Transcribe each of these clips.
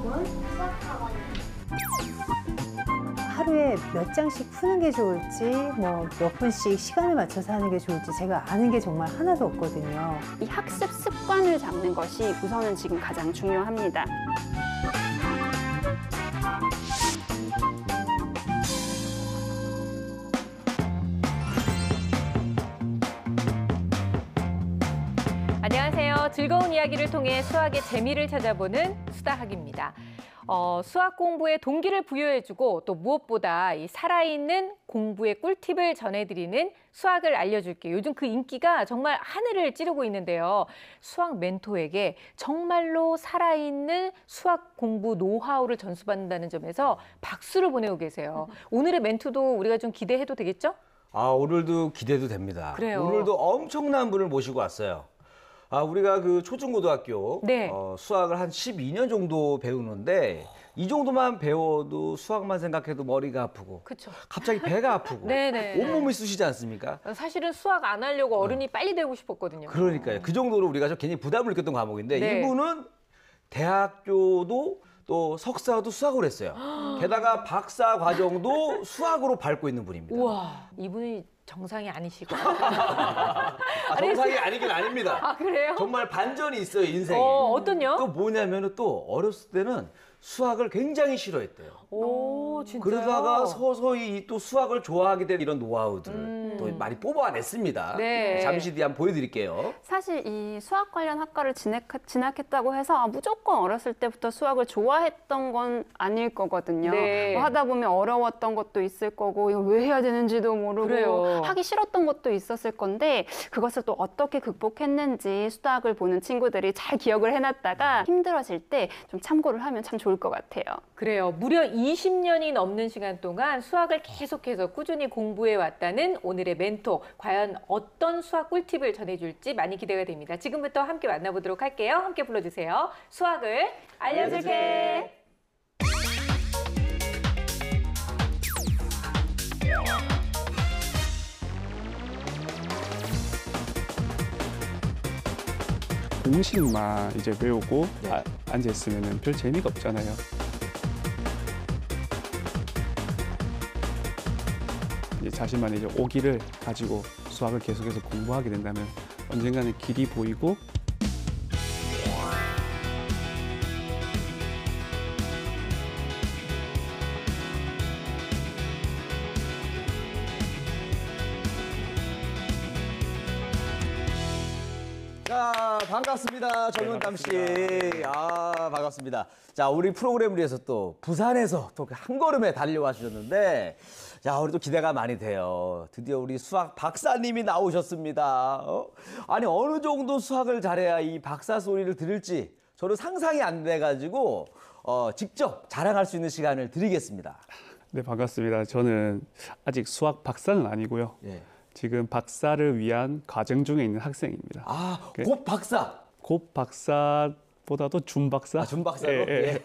좋은 수학학원입니다. 하루에 몇 장씩 푸는 게 좋을지, 뭐 몇 분씩 시간을 맞춰서 하는 게 좋을지 제가 아는 게 정말 하나도 없거든요. 이 학습 습관을 잡는 것이 우선은 지금 가장 중요합니다. 안녕하세요. 즐거운 이야기를 통해 수학의 재미를 찾아보는 수다학입니다. 수학 공부에 동기를 부여해주고 또 무엇보다 이 살아있는 공부의 꿀팁을 전해드리는 수학을 알려줄게요. 요즘 그 인기가 정말 하늘을 찌르고 있는데요. 수학 멘토에게 정말로 살아있는 수학 공부 노하우를 전수받는다는 점에서 박수를 보내고 계세요. 오늘의 멘토도 우리가 좀 기대해도 되겠죠? 오늘도 기대도 됩니다. 그래요. 오늘도 엄청난 분을 모시고 왔어요. 우리가 그 초중고등학교 네. 수학을 한 12년 정도 배우는데 이 정도만 배워도 수학만 생각해도 머리가 아프고 그렇죠. 갑자기 배가 아프고 네네. 온몸이 쑤시지 않습니까? 사실은 수학 안 하려고 어른이 빨리 되고 싶었거든요. 그러니까요. 그 정도로 우리가 좀 괜히 부담을 느꼈던 과목인데 네. 이분은 대학교도 또 석사도 수학을 했어요. 게다가 박사 과정도 수학으로 밟고 있는 분입니다. 우와, 이분이 정상이 아니시고. 정상이 아니긴 아닙니다. 그래요? 정말 반전이 있어요, 인생에. 어떤요? 또 뭐냐면 또 어렸을 때는 수학을 굉장히 싫어했대요. 오, 진짜요? 그러다가 서서히 또 수학을 좋아하게 된 이런 노하우들을 또 많이 뽑아냈습니다. 네. 잠시 뒤에 한번 보여드릴게요. 사실 이 수학 관련 학과를 진학했다고 해서 무조건 어렸을 때부터 수학을 좋아했던 건 아닐 거거든요. 네. 뭐 하다 보면 어려웠던 것도 있을 거고 이거 왜 해야 되는지도 모르고 그래요. 하기 싫었던 것도 있었을 건데 그것을 또 어떻게 극복했는지 수학을 보는 친구들이 잘 기억을 해놨다가 힘들어질 때 좀 참고를 하면 참 좋을 것 같아요. 그래요. 무려 20년이 넘는 시간 동안 수학을 계속해서 꾸준히 공부해 왔다는 오늘의 멘토. 과연 어떤 수학 꿀팁을 전해줄지 많이 기대가 됩니다. 지금부터 함께 만나보도록 할게요. 함께 불러주세요. 수학을 알려줄게. 공식만 이제 외우고 앉아 있으면 별 재미가 없잖아요. 이제 자신만의 이제 오기를 가지고 수학을 계속해서 공부하게 된다면 언젠가는 길이 보이고 자, 반갑습니다. 정윤담 씨. 반갑습니다. 자, 우리 프로그램을 위해서 또 부산에서 또 한 걸음에 달려와 주셨는데, 자, 우리 또 기대가 많이 돼요. 드디어 우리 수학 박사님이 나오셨습니다. 아니, 어느 정도 수학을 잘해야 이 박사 소리를 들을지 저는 상상이 안 돼가지고, 직접 자랑할 수 있는 시간을 드리겠습니다. 네, 반갑습니다. 저는 아직 수학 박사는 아니고요. 예. 지금 박사를 위한 과정 중에 있는 학생입니다. 곧 박사. 곧 박사보다도 준박사? 준박사로? 예.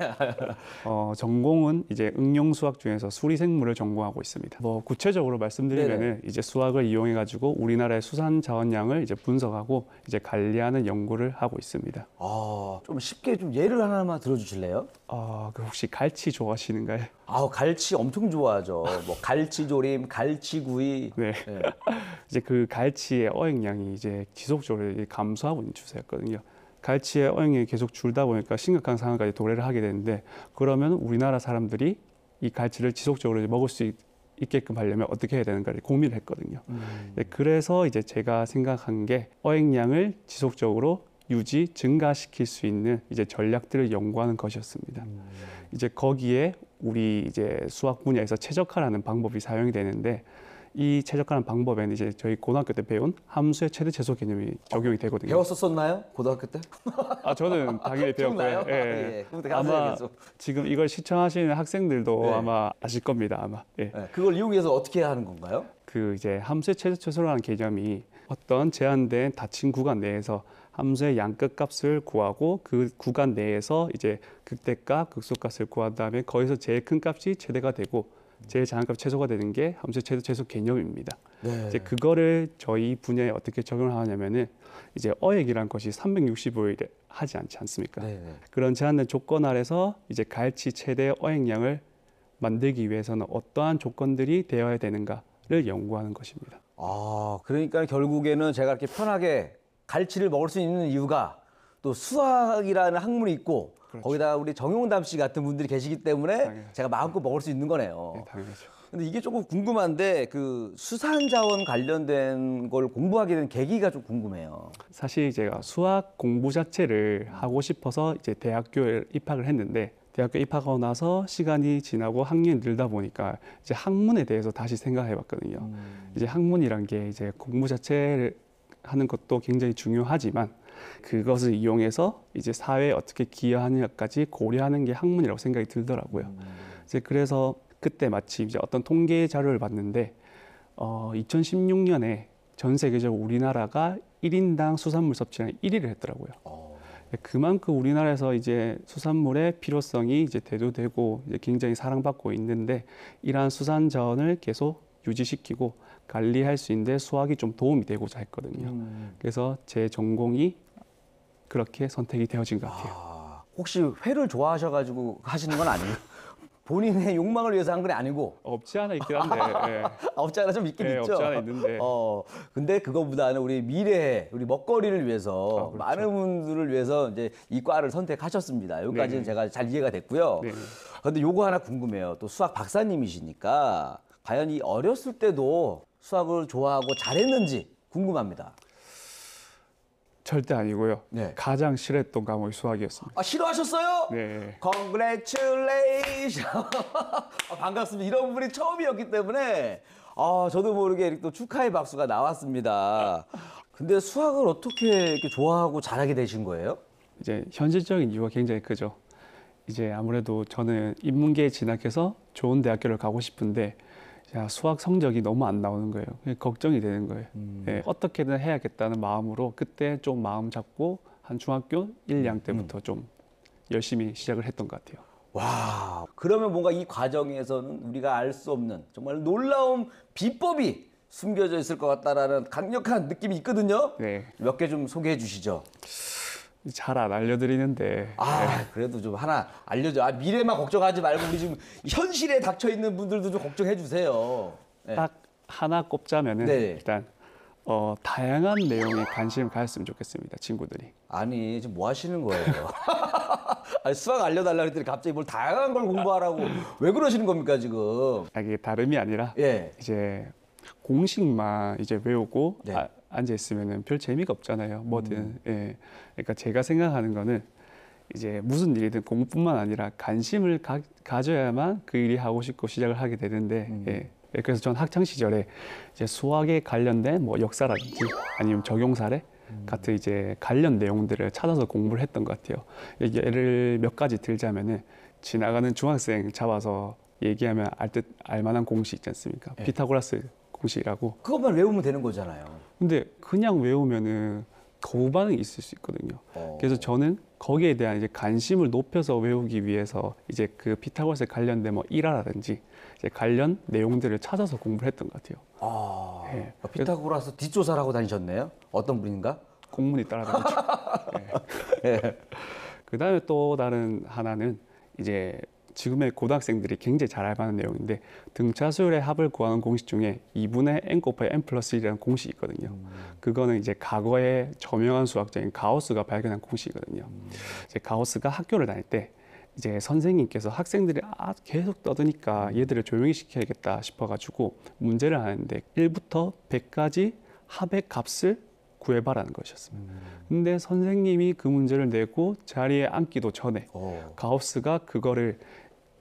전공은 이제 응용수학 중에서 수리생물을 전공하고 있습니다. 뭐 구체적으로 말씀드리면은 이제 수학을 이용해 가지고 우리나라의 수산 자원량을 이제 분석하고 이제 관리하는 연구를 하고 있습니다. 좀 쉽게 좀 예를 하나만 들어주실래요? 그 혹시 갈치 좋아하시는가요? 갈치 엄청 좋아하죠. 뭐 갈치조림, 갈치구이. 네. 이제 그 갈치의 어획량이 이제 지속적으로 감소하고 있는 추세였거든요. 갈치의 어획량이 계속 줄다 보니까 심각한 상황까지 도래를 하게 되는데 그러면 우리나라 사람들이 이 갈치를 지속적으로 먹을 수 있게끔 하려면 어떻게 해야 되는가를 고민을 했거든요. 네, 그래서 이제 제가 생각한 게 어획량을 지속적으로 유지, 증가시킬 수 있는 이제 전략들을 연구하는 것이었습니다. 이제 거기에 우리 이제 수학 분야에서 최적화라는 방법이 사용이 되는데 이 최적화라는 방법에는 이제 저희 고등학교 때 배운 함수의 최대 최소 개념이 적용이 되거든요. 배웠었나요? 고등학교 때? 저는 당연히 배웠고요. 예. 아마 지금 이걸 시청하시는 학생들도 아마 아실 겁니다. 아마. 예. 그걸 이용해서 어떻게 하는 건가요? 그 이제 함수의 최대 최소라는 개념이 어떤 제한된 닫힌 구간 내에서 함수의 양끝 값을 구하고 그 구간 내에서 이제 극대값, 극소값을 구한 다음에 거기서 제일 큰 값이 최대가 되고 제일 장학금 최소가 되는 게 함수 최소 개념입니다. 네. 이제 그거를 저희 분야에 어떻게 적용을 하냐면은 이제 어획이란 것이 365일 하지 않지 않습니까? 네. 그런 제한된 조건 아래서 이제 갈치 최대 어획량을 만들기 위해서는 어떠한 조건들이 되어야 되는가를 연구하는 것입니다. 아, 그러니까 결국에는 제가 이렇게 편하게 갈치를 먹을 수 있는 이유가 또 수학이라는 학문이 있고 그렇죠. 거기다 우리 정용담 씨 같은 분들이 계시기 때문에 당연하죠. 제가 마음껏 먹을 수 있는 거네요. 네, 당연하죠. 근데 이게 조금 궁금한데 그 수산자원 관련된 걸 공부하게 된 계기가 좀 궁금해요. 사실 제가 수학 공부 자체를 하고 싶어서 이제 대학교에 입학을 했는데 대학교 입학하고 나서 시간이 지나고 학년이 늘다 보니까 이제 학문에 대해서 다시 생각해 봤거든요. 이제 학문이란 게 이제 공부 자체를 하는 것도 굉장히 중요하지만 그것을 이용해서 이제 사회에 어떻게 기여하느냐까지 고려하는 게 학문이라고 생각이 들더라고요. 이제 그래서 그때 마침 이제 어떤 통계 자료를 봤는데 2016년에 전 세계적으로 우리나라가 1인당 수산물 섭취량이 1위를 했더라고요. 그만큼 우리나라에서 이제 수산물의 필요성이 이제 대두되고 이제 굉장히 사랑받고 있는데 이러한 수산 자원을 계속 유지시키고 관리할 수 있는데 수학이 좀 도움이 되고자 했거든요. 그래서 제 전공이 그렇게 선택이 되어진 것 같아요. 아, 혹시 회를 좋아하셔가지고 하시는 건 아니에요? 본인의 욕망을 위해서 한 건 아니고 없지 않아 있긴 한데. 예. 없지 않아 좀 있긴 예, 있죠. 없지 않아 있는데. 근데 그거보다는 우리 미래에 우리 먹거리를 위해서 그렇죠. 많은 분들을 위해서 이제 이 과를 선택하셨습니다. 여기까지는 네. 제가 잘 이해가 됐고요. 네. 근데 요거 하나 궁금해요. 또 수학 박사님이시니까 과연 이 어렸을 때도 수학을 좋아하고 잘했는지 궁금합니다. 절대 아니고요. 네. 가장 싫어했던 과목이 수학이었습니다. 아, 싫어하셨어요? 네. Congratulations. 반갑습니다. 이런 분이 처음이었기 때문에 저도 모르게 이렇게 또 축하의 박수가 나왔습니다. 근데 수학을 어떻게 이렇게 좋아하고 잘하게 되신 거예요? 이제 현실적인 이유가 굉장히 크죠. 이제 아무래도 저는 인문계에 진학해서 좋은 대학교를 가고 싶은데 수학 성적이 너무 안 나오는 거예요. 걱정이 되는 거예요. 예, 어떻게든 해야겠다는 마음으로 그때 좀 마음 잡고 한 중학교 1, 2학년 때부터 좀 열심히 시작을 했던 것 같아요. 와, 그러면 뭔가 이 과정에서는 우리가 알 수 없는 정말 놀라운 비법이 숨겨져 있을 것 같다라는 강력한 느낌이 있거든요. 네, 몇 개 좀 소개해 주시죠. 잘 안 알려드리는데 그래도 좀 하나 알려줘. 미래만 걱정하지 말고 우리 지금 현실에 닥쳐 있는 분들도 좀 걱정해 주세요. 네. 딱 하나 꼽자면은 네. 일단 다양한 내용에 관심을 가졌으면 좋겠습니다, 친구들이. 아니 지금 뭐 하시는 거예요? 아니, 수학 알려달라 그랬더니 갑자기 뭘 다양한 걸 공부하라고 왜 그러시는 겁니까 지금? 이게 다름이 아니라 예. 이제 공식만 이제 외우고 네. 앉아 있으면은 별 재미가 없잖아요. 뭐든. 예. 그러니까 제가 생각하는 거는 이제 무슨 일이든 공부뿐만 아니라 관심을 가져야만 그 일이 하고 싶고 시작을 하게 되는데 예. 그래서 전 학창 시절에 이제 수학에 관련된 뭐 역사라든지 아니면 적용 사례 같은 이제 관련 내용들을 찾아서 공부를 했던 것 같아요. 예를 몇 가지 들자면은 지나가는 중학생 잡아서 얘기하면 알만한 공식 있지 않습니까? 네. 피타고라스 공식이라고. 그것만 외우면 되는 거잖아요. 근데 그냥 외우면은 거부 반응이 있을 수 있거든요. 그래서 저는 거기에 대한 이제 관심을 높여서 외우기 위해서 이제 그 피타고라스에 관련된 뭐 일화라든지 이제 관련 내용들을 찾아서 공부를 했던 것 같아요. 예. 피타고라스 뒷조사를 하고 다니셨네요. 어떤 분인가? 공문이 따라다니죠. 예. 그다음에 또 다른 하나는 이제 지금의 고등학생들이 굉장히 잘 알만한 내용인데 등차수열의 합을 구하는 공식 중에 2분의 n 곱하기 n 플러스 1이라는 공식이 있거든요. 그거는 이제 과거에 저명한 수학자인 가우스가 발견한 공식이거든요. 이제 가우스가 학교를 다닐 때 이제 선생님께서 학생들이 계속 떠드니까 얘들을 조용히 시켜야겠다 싶어가지고 문제를 하는데 1부터 100까지 합의 값을 구해봐라는 것이었습니다. 근데 선생님이 그 문제를 내고 자리에 앉기도 전에 가우스가 그거를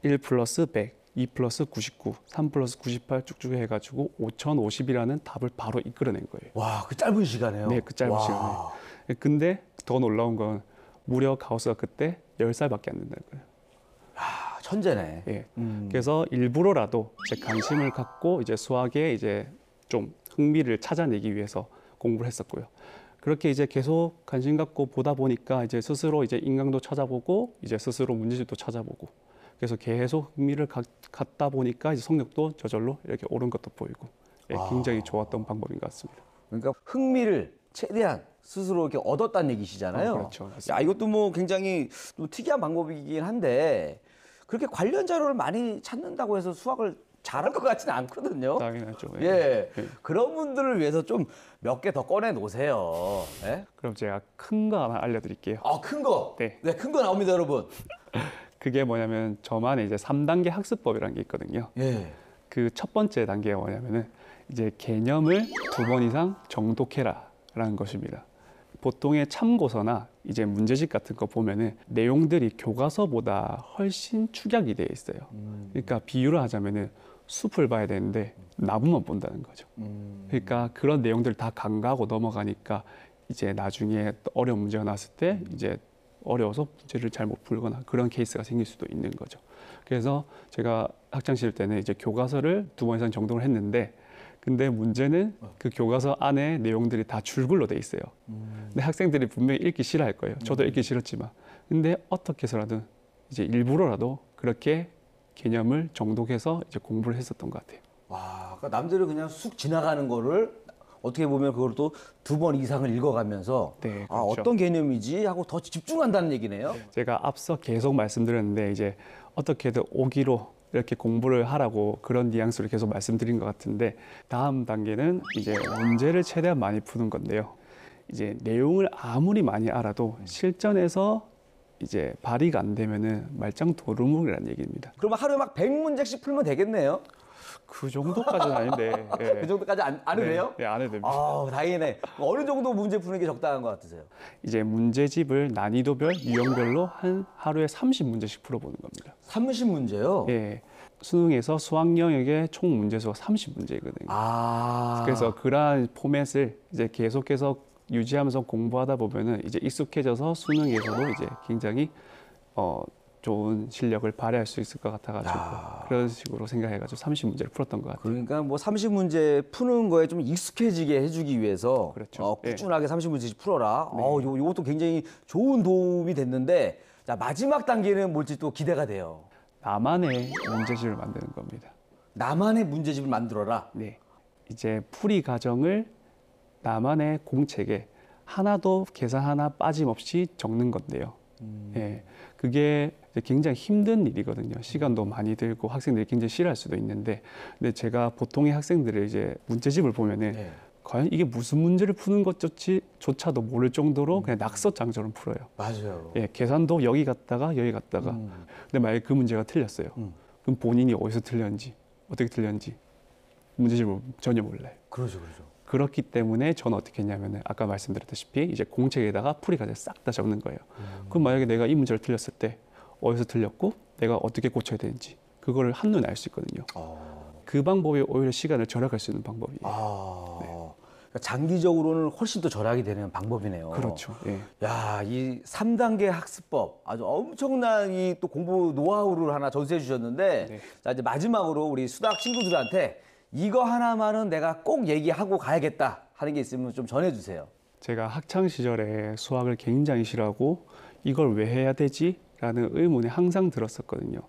1 플러스 100, 2 플러스 99, 3 플러스 98 쭉쭉 해가지고 5050이라는 답을 바로 이끌어낸 거예요. 와, 그 짧은 시간에요? 네, 그 짧은 시간에. 근데 더 놀라운 건 무려 가우스가 그때 10살밖에 안 된다는 거예요. 아, 천재네. 예. 그래서 일부러라도 이제 관심을 갖고 이제 수학에 이제 좀 흥미를 찾아내기 위해서 공부를 했었고요. 그렇게 이제 계속 관심 갖고 보다 보니까 이제 스스로 이제 인강도 찾아보고 이제 스스로 문제집도 찾아보고 그래서 계속 흥미를 갖다 보니까 이제 성적도 저절로 이렇게 오른 것도 보이고 예, 굉장히 좋았던 방법인 것 같습니다. 그러니까 흥미를 최대한 스스로 이렇게 얻었다는 얘기시잖아요. 그렇죠. 맞습니다. 야, 이것도 뭐 굉장히 또 특이한 방법이긴 한데 그렇게 관련 자료를 많이 찾는다고 해서 수학을 잘할 것 같지는 않거든요. 당연하죠. 예. 예. 그런 분들을 위해서 좀 몇 개 더 꺼내 놓으세요. 예? 그럼 제가 큰 거 하나 알려드릴게요. 아, 큰 거. 네. 네, 큰 거 나옵니다, 여러분. 그게 뭐냐면 저만의 이제 3단계 학습법이라는 게 있거든요. 예. 그 첫 번째 단계가 뭐냐면은 이제 개념을 2번 이상 정독해라라는 것입니다. 보통의 참고서나 이제 문제집 같은 거 보면은 내용들이 교과서보다 훨씬 축약이 되어 있어요. 그러니까 비유를 하자면은 숲을 봐야 되는데 나무만 본다는 거죠. 그러니까 그런 내용들을 다 간과하고 넘어가니까 이제 나중에 또 어려운 문제가 나왔을 때 이제 어려워서 문제를 잘못 풀거나 그런 케이스가 생길 수도 있는 거죠. 그래서 제가 학창 시절 때는 이제 교과서를 2번 이상 정독을 했는데 근데 문제는 그 교과서 안에 내용들이 다 줄글로 돼 있어요. 근데 학생들이 분명히 읽기 싫어할 거예요. 저도 읽기 싫었지만. 근데 어떻게 해서라도 이제 일부러라도 그렇게 개념을 정독해서 이제 공부를 했었던 것 같아요. 와, 그러니까 남들이 그냥 쑥 지나가는 거를 어떻게 보면 그걸 또 2번 이상을 읽어가면서 네, 아, 그렇죠. 어떤 개념이지 하고 더 집중한다는 얘기네요. 제가 앞서 계속 말씀드렸는데 이제 어떻게든 오기로 이렇게 공부를 하라고 그런 뉘앙스를 계속 말씀드린 것 같은데 다음 단계는 이제 문제를 최대한 많이 푸는 건데요. 이제 내용을 아무리 많이 알아도 실전에서 이제 발휘가 안 되면은 말짱 도루묵이라는 얘기입니다. 그러면 하루에 막 100문제씩 풀면 되겠네요. 그 정도까지는 아닌데. 예. 그 정도까지 안 해도 돼요? 네, 안 해도 됩니다. 아, 다행이네. 어느 정도 문제 푸는 게 적당한 것 같으세요? 이제 문제집을 난이도별, 유형별로 한 하루에 30문제씩 풀어보는 겁니다. 30문제요? 예. 수능에서 수학 영역의 총 문제수가 30문제거든요. 아. 그래서 그러한 포맷을 이제 계속해서 유지하면서 공부하다 보면은 이제 익숙해져서 수능에서도 이제 굉장히 좋은 실력을 발휘할 수 있을 것 같아가지고 그런 식으로 생각해가지고 30문제를 풀었던 것 같아요. 그러니까 뭐 30문제 푸는 거에 좀 익숙해지게 해주기 위해서 그렇죠. 꾸준하게 30문제씩 풀어라. 요것도 굉장히 좋은 도움이 됐는데 자, 마지막 단계는 뭘지 또 기대가 돼요. 나만의 문제집을 만드는 겁니다. 나만의 문제집을 만들어라. 네. 이제 풀이 과정을 나만의 공책에 하나도 계산 하나 빠짐없이 적는 건데요. 예, 그게 굉장히 힘든 일이거든요. 시간도 많이 들고 학생들이 굉장히 싫어할 수도 있는데, 근데 제가 보통의 학생들의 이제 문제집을 보면은 네. 과연 이게 무슨 문제를 푸는 것조차도 모를 정도로 그냥 낙서장처럼 풀어요. 맞아요. 예, 계산도 여기 갔다가 여기 갔다가. 근데 만약에 그 문제가 틀렸어요. 그럼 본인이 어디서 틀렸는지, 어떻게 틀렸는지 문제집을 전혀 몰라요. 그러죠, 그러죠. 그렇기 때문에 저는 어떻게 했냐면은 아까 말씀드렸다시피 이제 공책에다가 풀이 과정을 싹 다 적는 거예요. 그럼 만약에 내가 이 문제를 틀렸을 때 어디서 틀렸고 내가 어떻게 고쳐야 되는지 그거를 한눈에 알 수 있거든요. 그 방법이 오히려 시간을 절약할 수 있는 방법이에요. 그러니까 장기적으로는 훨씬 더 절약이 되는 방법이네요. 그렇죠. 예. 야, 이 3단계 학습법 아주 엄청난 이 또 공부 노하우를 하나 전수해 주셨는데 네. 자, 이제 마지막으로 우리 수학 친구들한테 이거 하나만은 내가 꼭 얘기하고 가야겠다 하는 게 있으면 좀 전해 주세요. 제가 학창 시절에 수학을 굉장히 싫어하고 이걸 왜 해야 되지? 라는 의문이 항상 들었었거든요.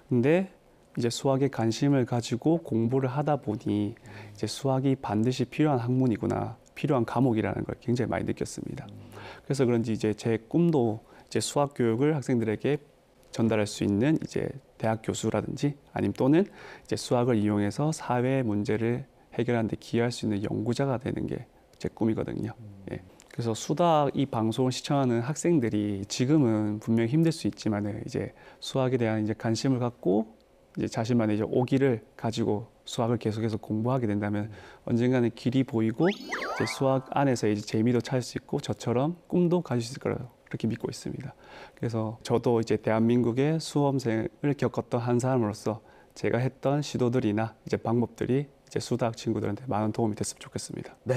근데 이제 수학에 관심을 가지고 공부를 하다 보니 이제 수학이 반드시 필요한 학문이구나, 필요한 과목이라는 걸 굉장히 많이 느꼈습니다. 그래서 그런지 이제 제 꿈도 이제 수학 교육을 학생들에게 전달할 수 있는 이제 대학 교수라든지 아니면 또는 이제 수학을 이용해서 사회 문제를 해결하는 데 기여할 수 있는 연구자가 되는 게 제 꿈이거든요. 예. 그래서 수학 이 방송을 시청하는 학생들이 지금은 분명히 힘들 수 있지만은 이제 수학에 대한 이제 관심을 갖고 이제 자신만의 이제 오기를 가지고 수학을 계속해서 공부하게 된다면 언젠가는 길이 보이고 이제 수학 안에서 이제 재미도 찾을 수 있고 저처럼 꿈도 가질 수 있을 거라고 그렇게 믿고 있습니다. 그래서 저도 이제 대한민국의 수험생을 겪었던 한 사람으로서 제가 했던 시도들이나 이제 방법들이 이제 수학 친구들한테 많은 도움이 됐으면 좋겠습니다. 네,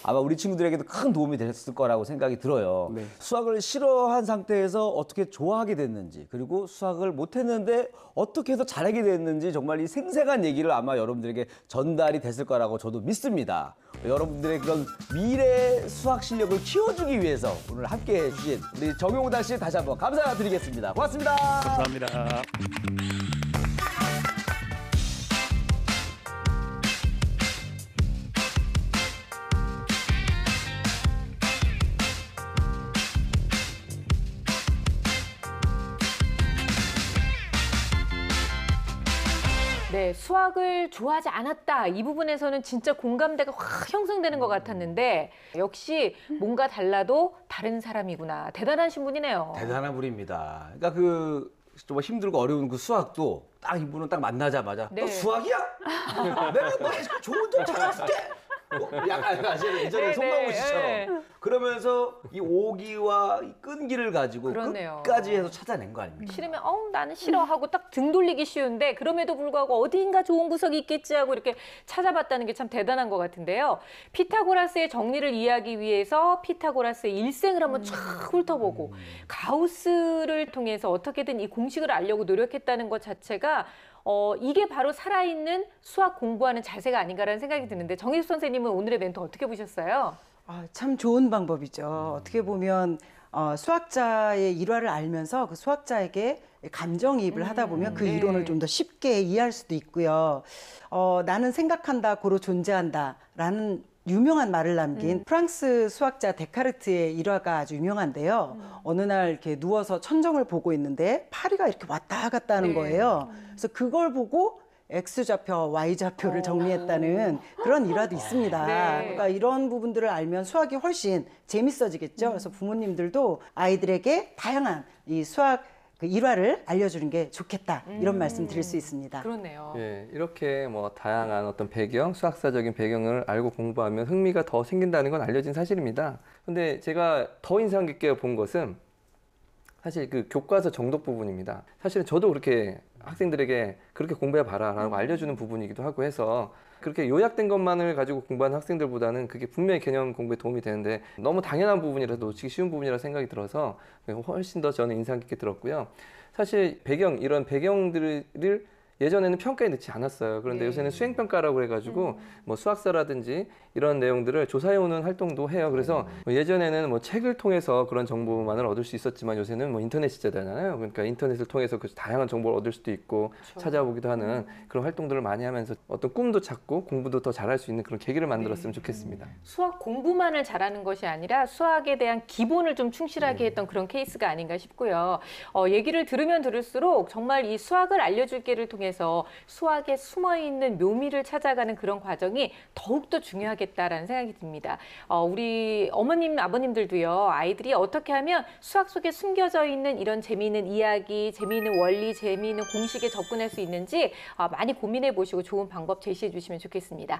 아마 우리 친구들에게도 큰 도움이 됐을 거라고 생각이 들어요. 네. 수학을 싫어한 상태에서 어떻게 좋아하게 됐는지, 그리고 수학을 못했는데 어떻게 해서 잘하게 됐는지 정말 이 생생한 얘기를 아마 여러분들에게 전달이 됐을 거라고 저도 믿습니다. 여러분들의 그런 미래 수학 실력을 키워주기 위해서 오늘 함께해 주신 우리 정용달 씨 다시 한번 감사드리겠습니다. 고맙습니다. 감사합니다. 네, 수학을 좋아하지 않았다. 이 부분에서는 진짜 공감대가 확 형성되는 것 같았는데 역시 뭔가 달라도 다른 사람이구나. 대단하신 분이네요. 대단한 분입니다. 그러니까 그 좀 힘들고 어려운 그 수학도 딱 이분은 딱 만나자마자 네. 너 수학이야? 내가 너 좋은 점 찾아줄게. 약간 예전에 네, 송강호 네, 씨처럼 네. 그러면서 이 오기와 이 끈기를 가지고 그러네요. 끝까지 해서 찾아낸 거 아닙니까? 싫으면 나는 싫어하고 딱 등 돌리기 쉬운데 그럼에도 불구하고 어디인가 좋은 구석이 있겠지 하고 이렇게 찾아봤다는 게 참 대단한 것 같은데요. 피타고라스의 정리를 이해하기 위해서 피타고라스의 일생을 한번 쫙 훑어보고 가우스를 통해서 어떻게든 이 공식을 알려고 노력했다는 것 자체가 이게 바로 살아있는 수학 공부하는 자세가 아닌가라는 생각이 드는데 정혜수 선생님은 오늘의 멘토 어떻게 보셨어요? 참 좋은 방법이죠. 어떻게 보면 수학자의 일화를 알면서 그 수학자에게 감정이입을 하다 보면 그 네. 이론을 좀 더 쉽게 이해할 수도 있고요. 나는 생각한다, 고로 존재한다라는 유명한 말을 남긴 프랑스 수학자 데카르트의 일화가 아주 유명한데요. 어느 날 이렇게 누워서 천정을 보고 있는데 파리가 이렇게 왔다 갔다 하는 네. 거예요. 그래서 그걸 보고 X좌표, Y좌표를 정리했다는 그런 일화도 있습니다. 네. 그러니까 이런 부분들을 알면 수학이 훨씬 재밌어지겠죠. 그래서 부모님들도 아이들에게 다양한 이 수학 그 일화를 알려주는 게 좋겠다. 이런 말씀 드릴 수 있습니다. 그렇네요. 예, 이렇게 뭐 다양한 어떤 배경, 수학사적인 배경을 알고 공부하면 흥미가 더 생긴다는 건 알려진 사실입니다. 근데 제가 더 인상 깊게 본 것은 사실 그 교과서 정독 부분입니다. 사실은 저도 그렇게 학생들에게 그렇게 공부해봐라 라고 알려주는 부분이기도 하고 해서 그렇게 요약된 것만을 가지고 공부하는 학생들보다는 그게 분명히 개념 공부에 도움이 되는데 너무 당연한 부분이라서 놓치기 쉬운 부분이라 생각이 들어서 훨씬 더 저는 인상 깊게 들었고요. 사실 이런 배경들을 예전에는 평가에 넣지 않았어요. 그런데 네. 요새는 수행평가라고 해가지고 뭐 수학사라든지 이런 내용들을 조사해오는 활동도 해요. 그래서 뭐 예전에는 뭐 책을 통해서 그런 정보만을 얻을 수 있었지만 요새는 뭐 인터넷 시대잖아요. 그러니까 인터넷을 통해서 그 다양한 정보를 얻을 수도 있고 찾아보기도 하는 그런 활동들을 많이 하면서 어떤 꿈도 찾고 공부도 더 잘할 수 있는 그런 계기를 만들었으면 좋겠습니다. 수학 공부만을 잘하는 것이 아니라 수학에 대한 기본을 좀 충실하게 했던 그런 케이스가 아닌가 싶고요. 얘기를 들으면 들을수록 정말 이 수학을 알려줄 게를 통해서 수학에 숨어있는 묘미를 찾아가는 그런 과정이 더욱더 중요하겠다라는 생각이 듭니다. 우리 어머님, 아버님들도요. 아이들이 어떻게 하면 수학 속에 숨겨져 있는 이런 재미있는 이야기, 재미있는 원리, 재미있는 공식에 접근할 수 있는지 많이 고민해 보시고 좋은 방법 제시해 주시면 좋겠습니다.